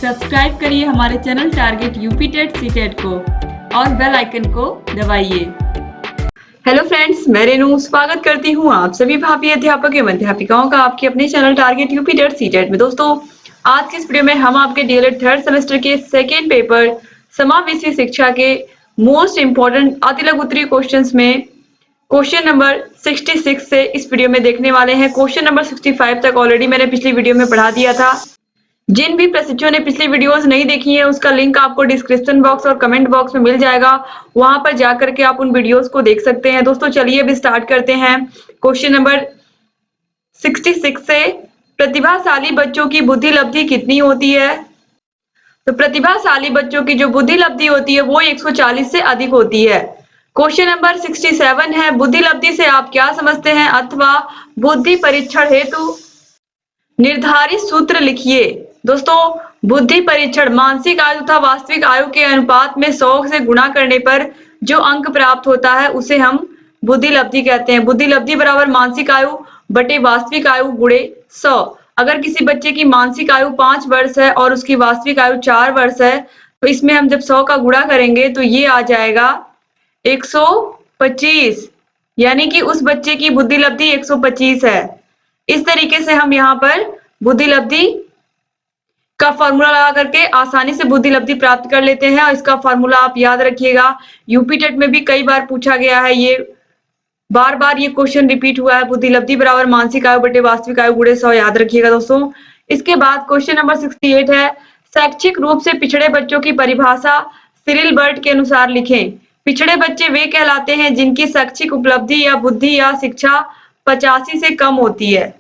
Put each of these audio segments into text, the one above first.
Subscribe करिए हमारे channel target UP TET CTET को और बेल आइकन को दबाइए। हेलो फ्रेंड्स, मैं रेनू स्वागत करती हूँ आप सभी भावी अध्यापक एवं अध्यापिकाओं का आपके अपने channel target UP TET CTET में। दोस्तों, आज की इस वीडियो में हम आपके डीएलएड थर्ड सेमेस्टर के सेकेंड पेपर समावेशी शिक्षा के मोस्ट इंपोर्टेंट अतिलघु उत्तरीय क्वेश्चंस में क्वेश्चन नंबर 66 से इस वीडियो में देखने वाले हैं। क्वेश्चन नंबर 65 तक ऑलरेडी मैंने पिछली वीडियो में पढ़ा दिया था। जिन भी प्रशिक्षुओं ने पिछली वीडियोस नहीं देखी है उसका लिंक आपको डिस्क्रिप्शन बॉक्स और कमेंट बॉक्स में मिल जाएगा, वहां पर जाकर के आप उन वीडियोस को देख सकते हैं। दोस्तों चलिए अभी स्टार्ट करते हैं क्वेश्चन नंबर 66 से। प्रतिभाशाली बच्चों की बुद्धि लब्धि कितनी होती है? तो प्रतिभाशाली बच्चों की जो बुद्धि लब्धि होती है वो 140 से अधिक होती है। क्वेश्चन नंबर 67 है, बुद्धि लब्धि से आप क्या समझते हैं अथवा बुद्धि परीक्षण हेतु निर्धारित सूत्र लिखिए। दोस्तों, बुद्धि परीक्षण मानसिक आयु तथा वास्तविक आयु के अनुपात में 100 से गुणा करने पर जो अंक प्राप्त होता है उसे हम बुद्धि लब्धि कहते हैं। बुद्धि लब्धि बराबर मानसिक आयु बटे वास्तविक आयु गुणे 100। अगर किसी बच्चे की मानसिक आयु 5 वर्ष है और उसकी वास्तविक आयु 4 वर्ष है तो इसमें हम जब 100 का गुणा करेंगे तो ये आ जाएगा 125, यानी कि उस बच्चे की बुद्धि लब्धि 125 है। इस तरीके से हम यहाँ पर बुद्धि लब्धि का फॉर्मूला लगा करके आसानी से बुद्धि लब्धि प्राप्त कर लेते हैं। और इसका फॉर्मूला आप याद रखिएगा, यूपी टेट में भी कई बार पूछा गया है, ये बार बार ये क्वेश्चन रिपीट हुआ है। बुद्धि लब्धि बराबर मानसिक आयु बटे वास्तविक आयु गुणे 100 याद रखिएगा दोस्तों। इसके बाद क्वेश्चन नंबर 68 है, शैक्षिक रूप से पिछड़े बच्चों की परिभाषा सिरिल बर्ट के अनुसार लिखें। पिछड़े बच्चे वे कहलाते हैं जिनकी शैक्षिक उपलब्धि या बुद्धि या शिक्षा 85 से कम होती है।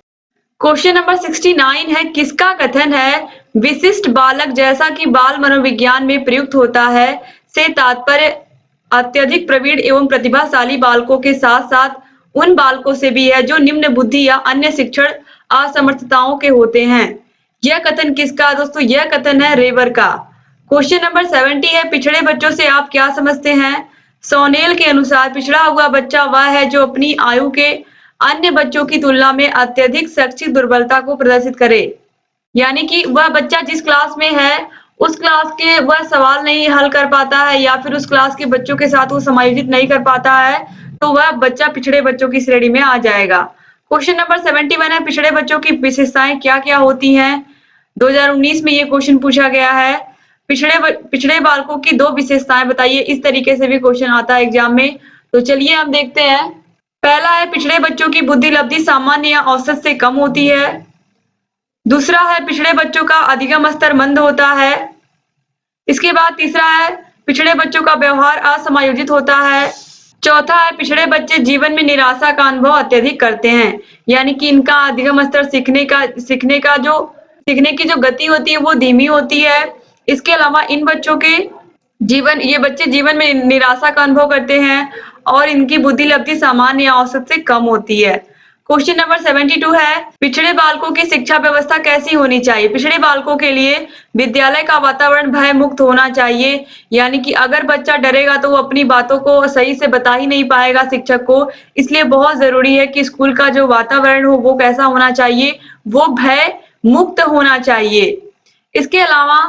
क्वेश्चन नंबर 69 है, किसका कथन है विशिष्ट बालक जैसा कि बाल मनोविज्ञान में प्रयुक्त होता है से तात्पर्य अत्यधिक प्रवीण एवं प्रतिभाशाली बालकों के साथ साथ उन बालकों से भी है जो निम्न बुद्धि या अन्य शिक्षण असमर्थताओं के होते हैं। यह कथन किसका? दोस्तों यह कथन है रेवर का। क्वेश्चन नंबर 70 है, पिछड़े बच्चों से आप क्या समझते हैं? सोनेल के अनुसार पिछड़ा हुआ बच्चा वह है जो अपनी आयु के अन्य बच्चों की तुलना में अत्यधिक शैक्षिक दुर्बलता को प्रदर्शित करे, यानी कि वह बच्चा जिस क्लास में है उस क्लास के वह सवाल नहीं हल कर पाता है या फिर उस क्लास के बच्चों के साथ वो समायोजित नहीं कर पाता है तो वह बच्चा पिछड़े बच्चों की श्रेणी में आ जाएगा। क्वेश्चन नंबर 71 है, पिछड़े बच्चों की विशेषताएं क्या क्या होती हैं? 2019 में ये क्वेश्चन पूछा गया है। पिछड़े बालकों की 2 विशेषताएं बताइए। इस तरीके से भी क्वेश्चन आता है एग्जाम में। तो चलिए हम देखते हैं। पहला है, पिछड़े बच्चों की बुद्धि लब्धि सामान्य या औसत से कम होती है। दूसरा है, पिछड़े बच्चों का अधिगम स्तर मंद होता है। इसके बाद तीसरा है, पिछड़े बच्चों का व्यवहार असमायोजित होता है। चौथा है, पिछड़े बच्चे जीवन में निराशा का अनुभव अत्यधिक करते हैं, यानी कि इनका अधिगम स्तर सीखने की जो गति होती है वो धीमी होती है। इसके अलावा इन बच्चों के ये बच्चे जीवन में निराशा का अनुभव करते हैं और इनकी बुद्धि लब्धि सामान्य या औसत से कम होती है। क्वेश्चन नंबर 72 है, पिछड़े बालकों की शिक्षा व्यवस्था कैसी होनी चाहिए? पिछड़े बालकों के लिए विद्यालय का वातावरण भय मुक्त होना चाहिए, यानी कि अगर बच्चा डरेगा तो वो अपनी बातों को सही से बता ही नहीं पाएगा शिक्षक को। इसलिए बहुत जरूरी है कि स्कूल का जो वातावरण हो वो कैसा होना चाहिए, वो भय मुक्त होना चाहिए। इसके अलावा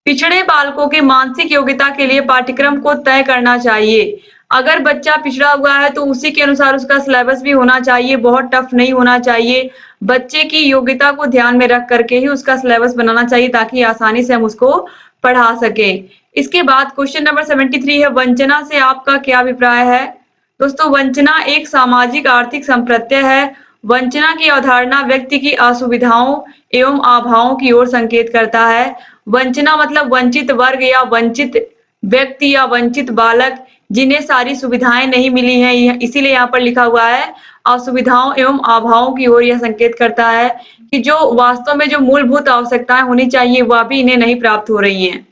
पिछड़े बालकों के मानसिक योग्यता के लिए पाठ्यक्रम को तय करना चाहिए। अगर बच्चा पिछड़ा हुआ है तो उसी के अनुसार उसका सिलेबस भी होना चाहिए, बहुत टफ नहीं होना चाहिए। बच्चे की योग्यता को ध्यान में रख करके ही उसका सिलेबस बनाना चाहिए ताकि आसानी से हम उसको पढ़ा सकें। इसके बाद क्वेश्चन नंबर 73 है, वंचना से आपका क्या अभिप्राय है? दोस्तों, वंचना एक सामाजिक आर्थिक संप्रत्यय है। वंचना की अवधारणा व्यक्ति की असुविधाओं एवं अभावों की ओर संकेत करता है। वंचना मतलब वंचित वर्ग या वंचित व्यक्ति या वंचित बालक जिन्हें सारी सुविधाएं नहीं मिली हैं, इसीलिए यहाँ पर लिखा हुआ है असुविधाओं एवं अभावों की ओर यह संकेत करता है कि जो वास्तव में जो मूलभूत आवश्यकताएं होनी चाहिए वह भी इन्हें नहीं प्राप्त हो रही हैं।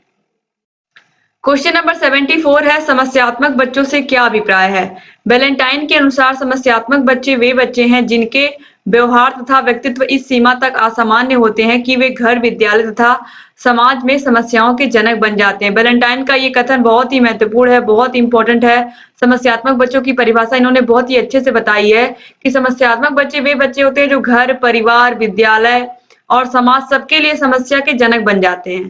क्वेश्चन नंबर 74 है, समस्यात्मक बच्चों से क्या अभिप्राय है? वैलेंटाइन के अनुसार समस्यात्मक बच्चे वे बच्चे हैं जिनके व्यवहार तथा व्यक्तित्व इस सीमा तक असामान्य होते हैं कि वे घर, विद्यालय तथा समाज में समस्याओं के जनक बन जाते हैं। वैलेंटाइन का ये कथन बहुत ही महत्वपूर्ण है, बहुत इंपॉर्टेंट है। समस्यात्मक बच्चों की परिभाषा इन्होंने बहुत ही अच्छे से बताई है कि समस्यात्मक बच्चे वे बच्चे होते हैं जो घर, परिवार, विद्यालय और समाज सबके लिए समस्या के जनक बन जाते हैं।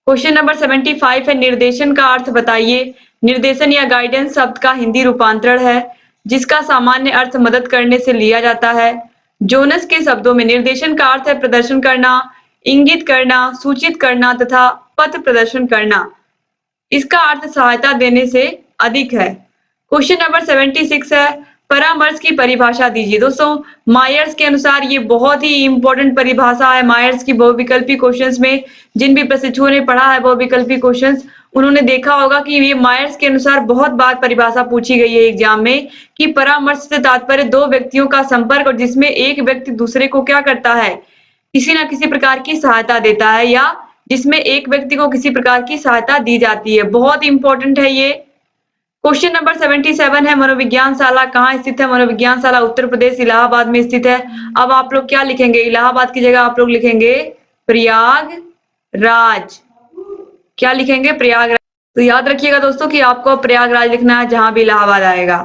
क्वेश्चन नंबर 75 है, निर्देशन का अर्थ बताइए। निर्देशन या गाइडेंस शब्द का हिंदी रूपांतरण है जिसका सामान्य अर्थ मदद करने से लिया जाता है। जोनस के शब्दों में निर्देशन का अर्थ है प्रदर्शन करना, इंगित करना, सूचित करना तथा पथ प्रदर्शन करना। इसका अर्थ सहायता देने से अधिक है। क्वेश्चन नंबर 76 है, परामर्श की परिभाषा दीजिए। दोस्तों, मायर्स के अनुसार ये बहुत ही इंपॉर्टेंट परिभाषा है। मायर्स की बहुविकल्पी क्वेश्चंस में जिन भी प्रशिक्षुओं ने पढ़ा है बहुविकल्पी क्वेश्चंस, उन्होंने देखा होगा कि ये मायर्स के अनुसार बहुत बार परिभाषा पूछी गई है एग्जाम में कि परामर्श से तात्पर्य दो व्यक्तियों का संपर्क और जिसमें एक व्यक्ति दूसरे को क्या करता है, किसी न किसी प्रकार की सहायता देता है या जिसमें एक व्यक्ति को किसी प्रकार की सहायता दी जाती है। बहुत इंपॉर्टेंट है ये। क्वेश्चन नंबर 77 है, मनोविज्ञान शाला कहाँ स्थित है। मनोविज्ञान शाला उत्तर प्रदेश इलाहाबाद में स्थित है। अब आप लोग क्या लिखेंगे, इलाहाबाद की जगह आप लोग लिखेंगे प्रयागराज। क्या लिखेंगे, प्रयागराज। तो याद रखिएगा दोस्तों कि आपको प्रयागराज लिखना है जहां भी इलाहाबाद आएगा।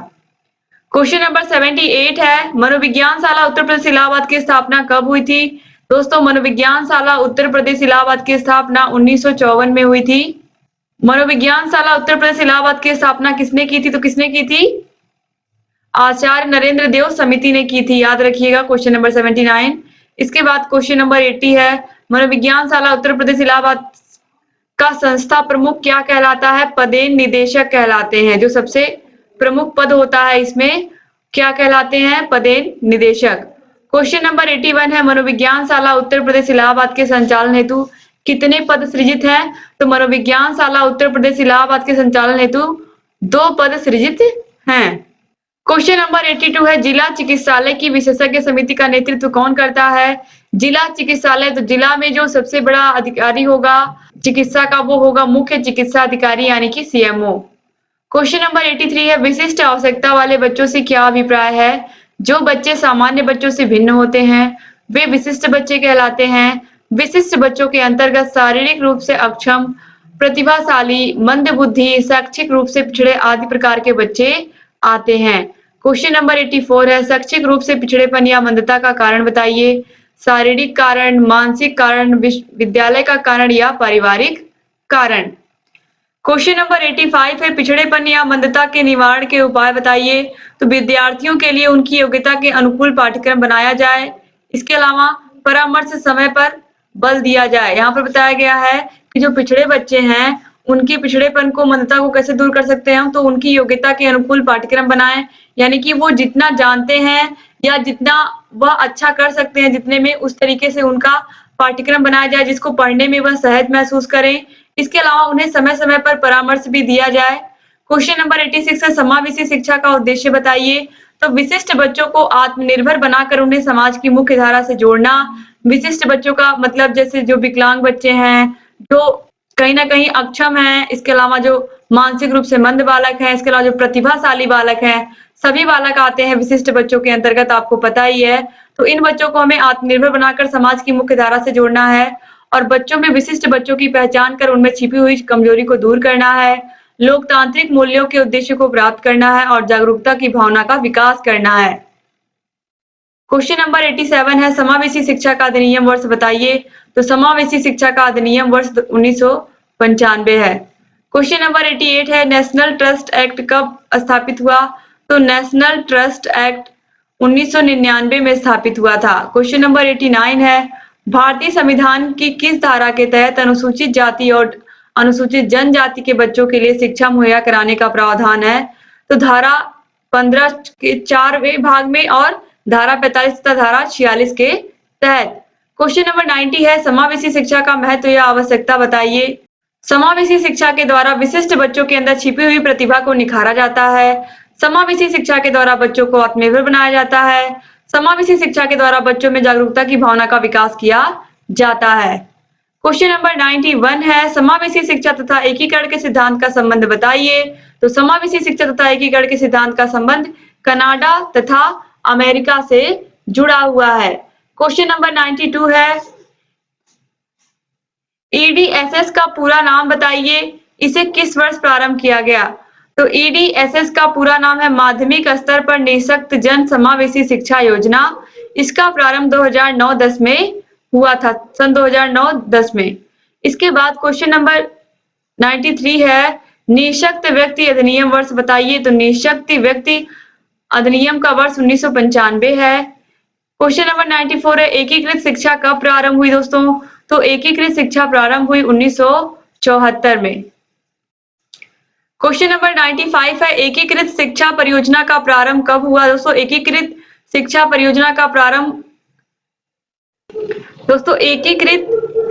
क्वेश्चन नंबर 78 है, मनोविज्ञान शाला उत्तर प्रदेश इलाहाबाद की स्थापना कब हुई थी। दोस्तों, मनोविज्ञान शाला उत्तर प्रदेश इलाहाबाद की स्थापना 1954 में हुई थी। मनोविज्ञान शाला उत्तर प्रदेश इलाहाबाद की स्थापना किसने की थी, तो किसने की थी, आचार्य नरेंद्र देव समिति ने की थी। याद रखिएगा क्वेश्चन नंबर 79। इसके बाद क्वेश्चन नंबर 80 है, मनोविज्ञान शाला उत्तर प्रदेश इलाहाबाद का संस्था प्रमुख क्या कहलाता है। पदेन निदेशक कहलाते हैं। जो सबसे प्रमुख पद होता है इसमें क्या कहलाते हैं, पदेन निदेशक। क्वेश्चन नंबर 81 है, मनोविज्ञान शाला उत्तर प्रदेश इलाहाबाद के संचालन हेतु कितने पद सृजित हैं। तो मनोविज्ञान शाला उत्तर प्रदेश इलाहाबाद के संचालन हेतु 2 पद सृजित हैं। क्वेश्चन नंबर 82 है, जिला चिकित्सालय की विशेषज्ञ समिति का नेतृत्व कौन करता है। जिला चिकित्सालय, तो जिला में जो सबसे बड़ा अधिकारी होगा चिकित्सा का वो होगा मुख्य चिकित्सा अधिकारी यानी कि सीएमओ। क्वेश्चन नंबर 83 है, विशिष्ट आवश्यकता वाले बच्चों से क्या अभिप्राय है। जो बच्चे सामान्य बच्चों से भिन्न होते हैं वे विशिष्ट बच्चे कहलाते हैं। विशिष्ट बच्चों के अंतर्गत शारीरिक रूप से अक्षम, प्रतिभाशाली, मंदबुद्धि, शैक्षिक रूप से पिछड़े आदि प्रकार के बच्चे आते हैं। क्वेश्चन नंबर 84 है, शैक्षिक रूप से पिछड़ेपन या मंदता का कारण बताइए। शारीरिक कारण, मानसिक कारण, विद्यालय का कारण या पारिवारिक कारण। क्वेश्चन नंबर 85 है, पिछड़ेपन या मंदता के निवारण के उपाय बताइए। तो विद्यार्थियों के लिए उनकी योग्यता के अनुकूल पाठ्यक्रम बनाया जाए। इसके अलावा परामर्श समय पर बल दिया जाए। यहाँ पर बताया गया है कि जो पिछड़े बच्चे हैं उनके पिछड़ेपन को, मंदता को कैसे दूर कर सकते हैं हम, तो उनकी योग्यता के अनुकूल पाठ्यक्रम बनाएं। यानी कि वो जितना जानते हैं या जितना वह अच्छा कर सकते हैं जितने में, उस तरीके से उनका पाठ्यक्रम बनाया जाए जिसको पढ़ने में वह सहज महसूस करें। इसके अलावा उन्हें समय समय पर परामर्श भी दिया जाए। क्वेश्चन नंबर 86 है, समावेशी शिक्षा का उद्देश्य बताइए। तो विशिष्ट बच्चों को आत्मनिर्भर बनाकर उन्हें समाज की मुख्य धारा से जोड़ना। विशिष्ट बच्चों का मतलब जैसे जो विकलांग बच्चे हैं, जो कहीं ना कहीं अक्षम हैं, इसके अलावा जो मानसिक रूप से मंद बालक हैं, इसके अलावा जो प्रतिभाशाली बालक हैं, सभी बालक आते हैं विशिष्ट बच्चों के अंतर्गत, आपको पता ही है। तो इन बच्चों को हमें आत्मनिर्भर बनाकर समाज की मुख्य धारा से जोड़ना है और बच्चों में विशिष्ट बच्चों की पहचान कर उनमें छिपी हुई कमजोरी को दूर करना है। लोकतांत्रिक मूल्यों के उद्देश्य को प्राप्त करना है और जागरूकता की भावना का विकास करना है। क्वेश्चन नंबर 87 है, समावेशी शिक्षा का अधिनियम वर्ष बताइए। तो समावेशी शिक्षा का अधिनियम वर्ष 1995 है। क्वेश्चन नंबर 88 है, नेशनल ट्रस्ट एक्ट कब स्थापित हुआ। तो नेशनल ट्रस्ट एक्ट 1999 में स्थापित हुआ था। क्वेश्चन नंबर 89 है, भारतीय संविधान की किस धारा के तहत अनुसूचित जाति और अनुसूचित जनजाति के बच्चों के लिए शिक्षा मुहैया कराने का प्रावधान है। तो धारा 15 के 4वें भाग में और धारा 45 तथा धारा 46 के तहत। क्वेश्चन नंबर 90 है, समावेशी शिक्षा का महत्व या आवश्यकता बताइए। समावेशी शिक्षा के द्वारा विशिष्ट बच्चों के अंदर छिपी हुई प्रतिभा को निखारा जाता है। समावेशी शिक्षा के द्वारा बच्चों को आत्मनिर्भर बनाया जाता है। समावेशी शिक्षा के द्वारा बच्चों में जागरूकता की भावना का विकास किया जाता है। क्वेश्चन नंबर 91 है, समावेशी शिक्षा तथा एकीकरण के सिद्धांत का संबंध बताइए। तो समावेशी शिक्षा तथा एकीकरण के सिद्धांत का संबंध कनाडा तथा अमेरिका से जुड़ा हुआ है। क्वेश्चन नंबर 92 है, ईडीएसएस का पूरा नाम बताइए। इसे किस वर्ष प्रारंभ किया गया। तो ईडीएसएस का पूरा नाम है माध्यमिक स्तर पर निःशक्त जन समावेशी शिक्षा योजना। इसका प्रारंभ 2009-10 में हुआ था सन 2009-10 में। इसके बाद क्वेश्चन नंबर 93 है, निःशक्त व्यक्ति अधिनियम वर्ष बताइए। तो निःशक्त व्यक्ति अधिनियम का वर्ष 1995 है। क्वेश्चन नंबर 94 है, एकीकृत शिक्षा कब प्रारंभ हुई दोस्तों? तो एकीकृत शिक्षा प्रारंभ हुई 1974 में। क्वेश्चन नंबर 95 है, एकीकृत शिक्षा परियोजना का प्रारंभ कब हुआ दोस्तों? एकीकृत शिक्षा परियोजना का प्रारंभ दोस्तों एकीकृत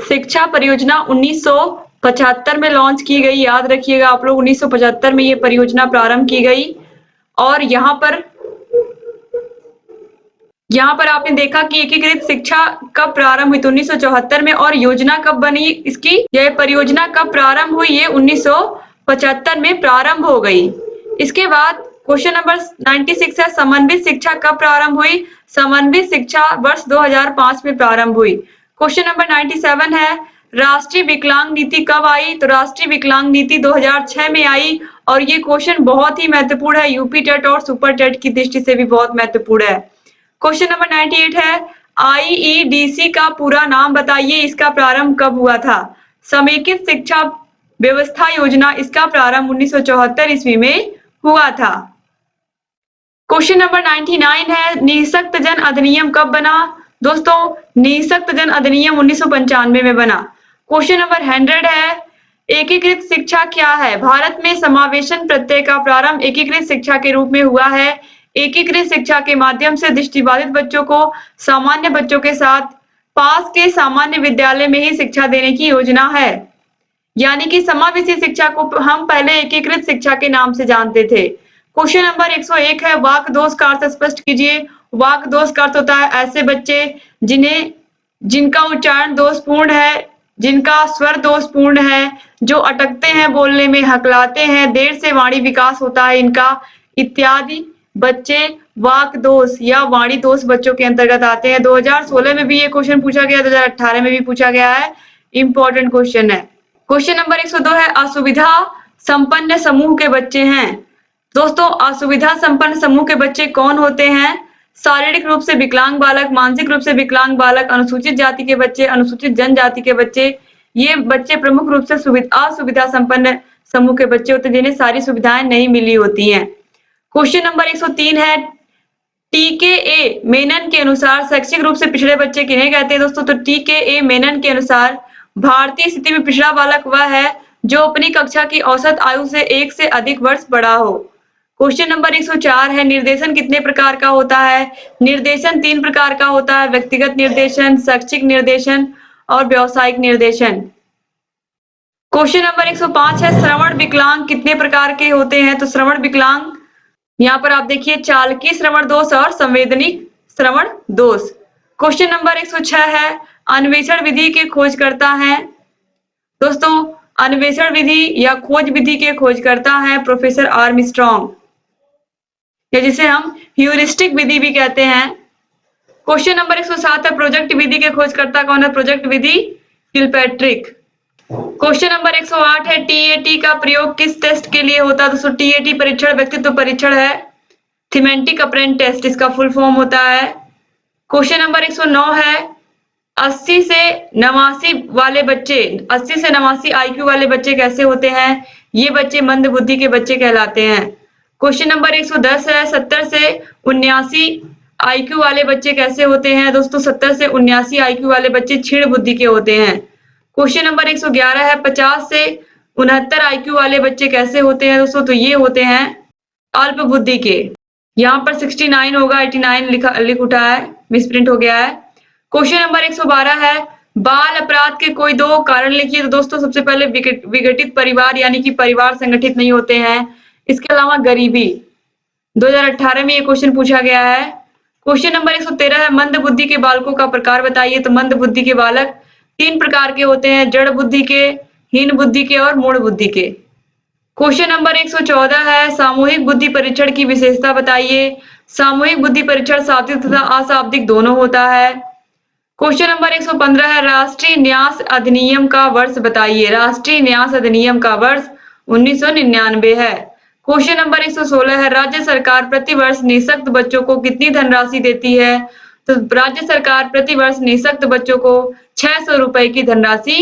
शिक्षा परियोजना 1975 में लॉन्च की गई। याद रखिएगा आप लोग, 1975 में ये परियोजना प्रारंभ की गई। और यहाँ पर आपने देखा कि एकीकृत शिक्षा कब प्रारंभ हुई? तो 1974 में। और योजना कब बनी इसकी? यह परियोजना कब प्रारंभ हुई? ये 1975 में प्रारंभ हो गई। इसके बाद क्वेश्चन नंबर 96 है, समन्वित शिक्षा कब प्रारंभ हुई? समन्वित शिक्षा वर्ष 2005 में प्रारंभ हुई। क्वेश्चन नंबर 97 है, राष्ट्रीय विकलांग नीति कब आई? तो राष्ट्रीय विकलांग नीति 2006 में आई। और ये क्वेश्चन बहुत ही महत्वपूर्ण है, यूपी टेट और सुपर टेट की दृष्टि से भी बहुत महत्वपूर्ण है। क्वेश्चन नंबर 98 है, आईईडीसी का पूरा नाम बताइए, इसका प्रारंभ कब हुआ था? समेकित शिक्षा व्यवस्था योजना, इसका प्रारंभ 1974 ईस्वी में हुआ था। क्वेश्चन नंबर 99 है, निःशक्त जन अधिनियम कब बना? दोस्तों निःशक्त जन अधिनियम 1995 में बना। क्वेश्चन नंबर 100 है, एकीकृत शिक्षा क्या है? भारत में समावेशन प्रत्यय का प्रारंभ एकीकृत शिक्षा के रूप में हुआ है। एकीकृत शिक्षा के माध्यम से दृष्टिबाधित बच्चों को सामान्य बच्चों के साथ पास के सामान्य विद्यालय में ही शिक्षा देने की योजना है। यानी कि समावेशी शिक्षा को हम पहले एकीकृत शिक्षा के नाम से जानते थे। क्वेश्चन नंबर 101 है, वाक् दोष का अर्थ स्पष्ट कीजिए। वाक् दोष का अर्थ होता है ऐसे बच्चे जिनका उच्चारण दोषपूर्ण है, जिनका स्वर दोषपूर्ण है, जो अटकते हैं बोलने में, हकलाते हैं, देर से वाणी विकास होता है इनका, इत्यादि बच्चे वाक् दोष या वाणी दोष बच्चों के अंतर्गत आते हैं। 2016 में भी ये क्वेश्चन पूछा गया, 2018 में भी पूछा गया है, इंपॉर्टेंट क्वेश्चन है। क्वेश्चन नंबर 102 है, असुविधा संपन्न समूह के बच्चे हैं। दोस्तों असुविधा संपन्न समूह के बच्चे कौन होते हैं? शारीरिक रूप से विकलांग बालक, मानसिक रूप से विकलांग बालक, अनुसूचित जाति के बच्चे, अनुसूचित जनजाति के बच्चे। ये बच्चे प्रमुख रूप से असुविधा संपन्न समूह के बच्चे होते हैं, जिन्हें सारी सुविधाएं नहीं मिली होती हैं। क्वेश्चन नंबर 103 है, टीकेए मेनन के अनुसार शैक्षिक रूप से पिछड़े बच्चे किन्हें कहते हैं? दोस्तों तो टीकेए मेनन के अनुसार भारतीय स्थिति में पिछड़ा बालक वह है जो अपनी कक्षा की औसत आयु से 1 से अधिक वर्ष बड़ा हो। क्वेश्चन नंबर 104 है, निर्देशन कितने प्रकार का होता है? निर्देशन 3 प्रकार का होता है, व्यक्तिगत निर्देशन, शैक्षिक निर्देशन और व्यावसायिक निर्देशन। क्वेश्चन नंबर 105 है, श्रवण विकलांग कितने प्रकार के होते हैं? तो श्रवण विकलांग यहाँ पर आप देखिए चालकी श्रवण दोष और संवेदनिक श्रवण दोष। क्वेश्चन नंबर 106 है, अन्वेषण विधि के खोजकर्ता हैं। दोस्तों अन्वेषण विधि या खोज विधि के खोजकर्ता हैं प्रोफेसर आर्मस्ट्रांग, या जिसे हम ह्यूरिस्टिक विधि भी कहते हैं। क्वेश्चन नंबर 107 है, प्रोजेक्ट विधि के खोजकर्ता कौन है? प्रोजेक्ट विधि किलपैट्रिक। क्वेश्चन नंबर 108 है, टीएटी का प्रयोग किस टेस्ट के लिए होता है? दोस्तों टीएटी परीक्षण व्यक्तित्व परीक्षण है, थीमेटिक अप्रेंट टेस्ट इसका फुल फॉर्म होता है। क्वेश्चन नंबर 109 है, 80 से 89 वाले बच्चे, 80 से 89 आईक्यू वाले बच्चे कैसे होते हैं? ये बच्चे मंद बुद्धि के बच्चे कहलाते हैं। क्वेश्चन नंबर 110 है, 70 से 79 आईक्यू वाले बच्चे कैसे होते हैं? दोस्तों 70 से 79 आईक्यू वाले बच्चे क्षीण बुद्धि के होते हैं। क्वेश्चन नंबर 111 है, 50 से 69 आईक्यू वाले बच्चे कैसे होते हैं? दोस्तों तो ये होते हैं अल्प बुद्धि के। यहाँ पर 69 होगा, 89 लिख उठा है, मिसप्रिंट हो गया है। क्वेश्चन नंबर 112 है, बाल अपराध के कोई 2 कारण लिखिए। तो दोस्तों सबसे पहले विघटित परिवार, यानी कि परिवार संगठित नहीं होते हैं। इसके अलावा गरीबी, 2018 में ये क्वेश्चन पूछा गया है। क्वेश्चन नंबर 113 है, मंद बुद्धि के बालकों का प्रकार बताइए। तो मंद बुद्धि के बालक 3 प्रकार के होते हैं, जड़ बुद्धि के, हीन बुद्धि के और मूढ़ बुद्धि के। क्वेश्चन नंबर 114 है, सामूहिक बुद्धि परीक्षण की विशेषता बताइए। सामूहिक बुद्धि परीक्षण शाब्दिक तथा अशाब्दिक दोनों होता है। क्वेश्चन नंबर 115 है, राष्ट्रीय न्यास अधिनियम का वर्ष बताइए। राष्ट्रीय न्यास अधिनियम का वर्ष 1999 है। क्वेश्चन नंबर 116 है, राज्य सरकार प्रति वर्ष निःशक्त बच्चों को कितनी धनराशि देती है? तो राज्य सरकार प्रतिवर्ष निःशक्त बच्चों को 600 रुपए की धनराशि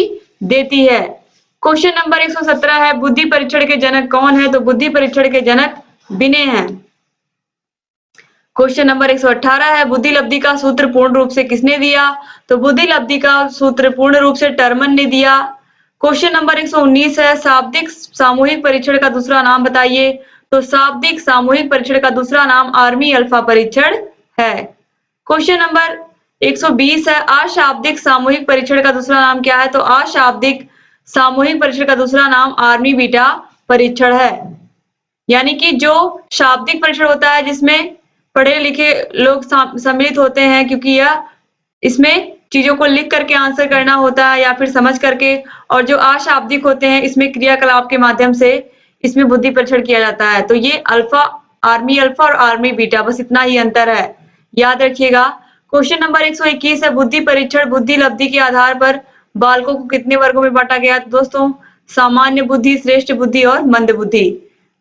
देती है। क्वेश्चन नंबर 117 है, बुद्धि परीक्षण के जनक कौन है? तो बुद्धि परीक्षण के जनक बिने हैं। क्वेश्चन नंबर 118 है, बुद्धि लब्धि का सूत्र पूर्ण रूप से किसने दिया? तो बुद्धि लब्धि का सूत्र पूर्ण रूप से टर्मन ने दिया। क्वेश्चन नंबर 119 है, शाब्दिक सामूहिक परीक्षण का दूसरा नाम बताइए। तो शाब्दिक सामूहिक परीक्षण का दूसरा नाम आर्मी अल्फा परीक्षण है। क्वेश्चन नंबर 120 है, अशाब्दिक सामूहिक परीक्षण का दूसरा नाम क्या है? तो अशाब्दिक सामूहिक परीक्षण का दूसरा नाम आर्मी बीटा परीक्षण है। यानी कि जो शाब्दिक परीक्षण होता है जिसमें पढ़े लिखे लोग सम्मिलित होते हैं, क्योंकि यह इसमें चीजों को लिख करके आंसर करना होता है या फिर समझ करके, और जो अशाब्दिक होते हैं इसमें क्रियाकलाप के माध्यम से इसमें बुद्धि परीक्षण किया जाता है। तो ये अल्फा, आर्मी अल्फा और आर्मी बीटा, बस इतना ही अंतर है, याद रखिएगा। क्वेश्चन नंबर 121 है, बुद्धि परीक्षण बुद्धि लब्धि के आधार पर बालकों को कितने वर्गों में बांटा गया? तो दोस्तों, सामान्य बुद्धि, श्रेष्ठ बुद्धि और मंद बुद्धि।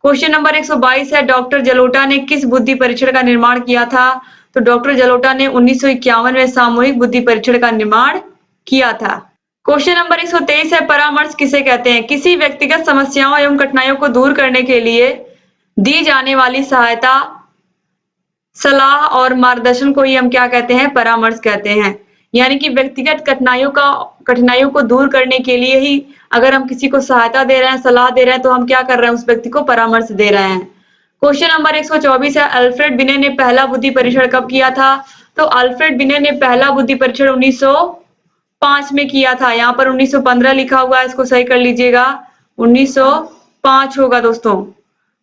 क्वेश्चन नंबर 122 है, डॉक्टर जलोटा ने किस बुद्धि परीक्षण का निर्माण किया था? तो डॉक्टर जलोटा ने 1951 में सामूहिक बुद्धि परीक्षण का निर्माण किया था। क्वेश्चन नंबर 123 है, परामर्श किसे कहते हैं? किसी व्यक्तिगत समस्याओं एवं कठिनाइयों को दूर करने के लिए दी जाने वाली सहायता, सलाह और मार्गदर्शन को ही हम क्या कहते हैं? परामर्श कहते हैं। यानी कि व्यक्तिगत कठिनाइयों को दूर करने के लिए ही अगर हम किसी को सहायता दे रहे हैं, सलाह दे रहे हैं, तो हम क्या कर रहे हैं? उस व्यक्ति को परामर्श दे रहे हैं। क्वेश्चन नंबर 124 है, अल्फ्रेड बिने ने पहला बुद्धि परीक्षण कब किया था? तो अल्फ्रेड बिने ने पहला बुद्धि परीक्षण 1905 में किया था। यहाँ पर 1915 लिखा हुआ है, इसको सही कर लीजिएगा, 1905 होगा दोस्तों।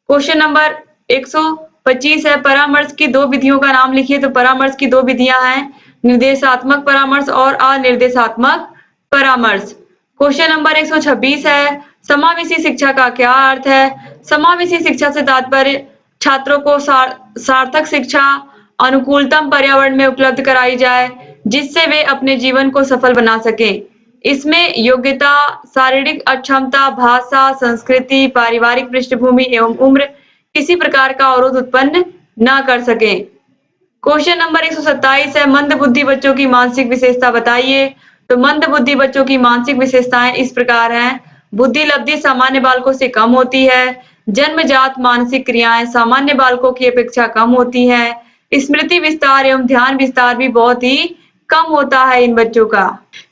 क्वेश्चन नंबर 125 है, परामर्श की दो विधियों का नाम लिखिए। तो परामर्श की दो विधियां हैं, निर्देशात्मक परामर्श और अनिर्देशात्मक परामर्श। क्वेश्चन नंबर 126 है, समावेशी शिक्षा का क्या अर्थ है? समावेशी शिक्षा से तात्पर्य छात्रों को सार्थक शिक्षा अनुकूलतम पर्यावरण में उपलब्ध कराई जाए, जिससे वे अपने जीवन को सफल बना सकें। इसमें योग्यता, शारीरिक अक्षमता, भाषा, संस्कृति, पारिवारिक पृष्ठभूमि एवं उम्र किसी प्रकार का अवरोध उत्पन्न न कर सके। क्वेश्चन नंबर 127 है, मंद बुद्धि बच्चों की मानसिक विशेषता बताइए। तो मंद बुद्धि बच्चों की मानसिक विशेषताएं इस प्रकार हैं, बुद्धि लब्धि सामान्य बालकों से कम होती है, जन्मजात मानसिक क्रियाएं सामान्य बालकों की अपेक्षा कम होती है, स्मृति विस्तार एवं ध्यान विस्तार भी बहुत ही कम होता है इन बच्चों का।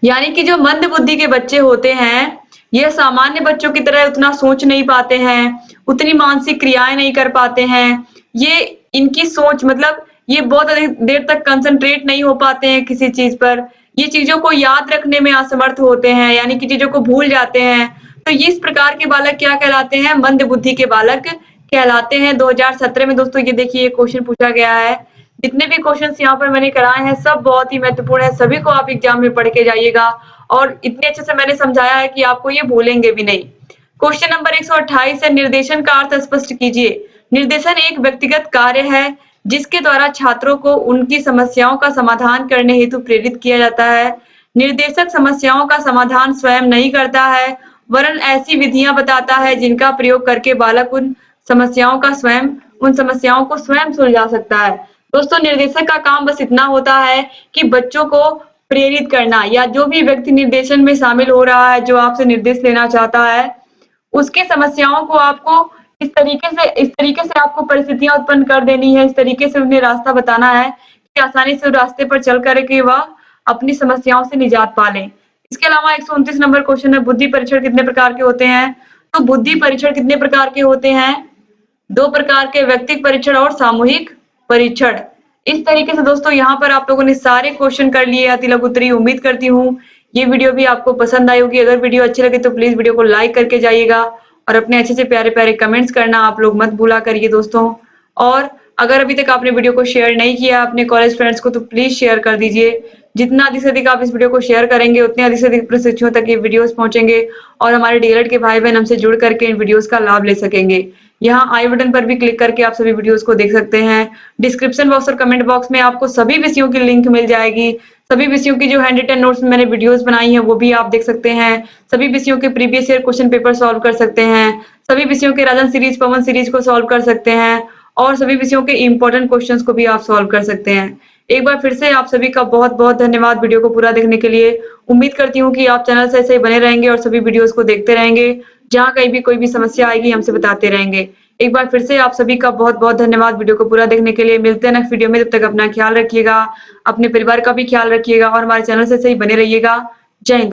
यानी कि जो मंद बुद्धि के बच्चे होते हैं, ये सामान्य बच्चों की तरह उतना सोच नहीं पाते हैं, उतनी मानसिक क्रियाएं नहीं कर पाते हैं। ये इनकी सोच मतलब ये बहुत देर तक कंसंट्रेट नहीं हो पाते हैं किसी चीज पर, ये चीजों को याद रखने में असमर्थ होते हैं, यानी कि चीजों को भूल जाते हैं। तो इस प्रकार के बालक क्या कहलाते हैं? मंद बुद्धि के बालक कहलाते हैं। 2017 में दोस्तों ये देखिए क्वेश्चन पूछा गया है। जितने भी क्वेश्चंस यहाँ पर मैंने कराए हैं सब बहुत ही महत्वपूर्ण है, सभी को आप एग्जाम में पढ़ के जाइएगा, और इतने अच्छे से मैंने समझाया है कि आपको ये भूलेंगे भी नहीं। क्वेश्चन नंबर 128 है, निर्देशन का अर्थ स्पष्ट कीजिए। निर्देशन एक व्यक्तिगत कार्य है जिसके द्वारा छात्रों को उनकी समस्याओं का समाधान करने हेतु प्रेरित किया जाता है। निर्देशक समस्याओं का समाधान स्वयं नहीं करता है, वरन ऐसी विधियां बताता है जिनका प्रयोग करके बालक उन समस्याओं को स्वयं सुलझा सकता है। दोस्तों, निर्देशक का काम बस इतना होता है कि बच्चों को प्रेरित करना, या जो भी व्यक्ति निर्देशन में शामिल हो रहा है, जो आपसे निर्देश लेना चाहता है, उसके समस्याओं को आपको इस तरीके से आपको परिस्थितियां उत्पन्न कर देनी है, इस तरीके से उन्हें रास्ता बताना है कि आसानी से उस रास्ते पर चल करके वह अपनी समस्याओं से निजात पा लें। इसके अलावा 129 नंबर क्वेश्चन है, बुद्धि परीक्षण कितने प्रकार के होते हैं? तो बुद्धि परीक्षण कितने प्रकार के होते हैं? 2 प्रकार के, व्यक्तिगत परीक्षण और सामूहिक परीक्षण। इस तरीके से दोस्तों यहाँ पर आप लोगों ने सारे क्वेश्चन कर लिए अतिलघु उत्तरी। उम्मीद करती हूँ ये वीडियो भी आपको पसंद आई होगी। अगर वीडियो अच्छी लगे तो प्लीज वीडियो को लाइक करके जाइएगा, और अपने अच्छे से प्यारे प्यारे कमेंट्स करना आप लोग मत भूला करिए दोस्तों। और अगर अभी तक आपने वीडियो को शेयर नहीं किया अपने कॉलेज फ्रेंड्स को, तो प्लीज शेयर कर दीजिए। जितना अधिक से अधिक आप इस वीडियो को शेयर करेंगे, उतने अधिक से अधिक प्रशिक्षुओं तक ये वीडियोस पहुंचेंगे, और हमारे डीएलएड के भाई बहन हमसे जुड़ करके इन वीडियोस का लाभ ले सकेंगे। यहाँ आई बटन पर भी क्लिक करके आप सभी वीडियोस को देख सकते हैं। डिस्क्रिप्शन बॉक्स और कमेंट बॉक्स में आपको सभी विषयों की लिंक मिल जाएगी। सभी विषयों की जो हैंड रिटन नोट्स में मैंने वीडियोस बनाई हैं वो भी आप देख सकते हैं। सभी विषयों के previous year question paper solve कर सकते हैं। सभी विषयों के राजन सीरीज, पवन सीरीज को सॉल्व कर सकते हैं, और सभी विषयों के इंपॉर्टेंट क्वेश्चंस को भी आप सॉल्व कर सकते हैं। एक बार फिर से आप सभी का बहुत-बहुत धन्यवाद वीडियो को पूरा देखने के लिए। उम्मीद करती हूँ कि आप चैनल से ऐसे ही बने रहेंगे और सभी वीडियोज़ को देखते रहेंगे। जहाँ कहीं भी कोई भी समस्या आएगी हमसे बताते रहेंगे। एक बार फिर से आप सभी का बहुत-बहुत धन्यवाद वीडियो को पूरा देखने के लिए। मिलते हैं नेक्स्ट वीडियो में, तब तक अपना ख्याल रखिएगा, अपने परिवार का भी ख्याल रखिएगा और हमारे चैनल से ऐसे ही बने रहिएगा। जय हिंद।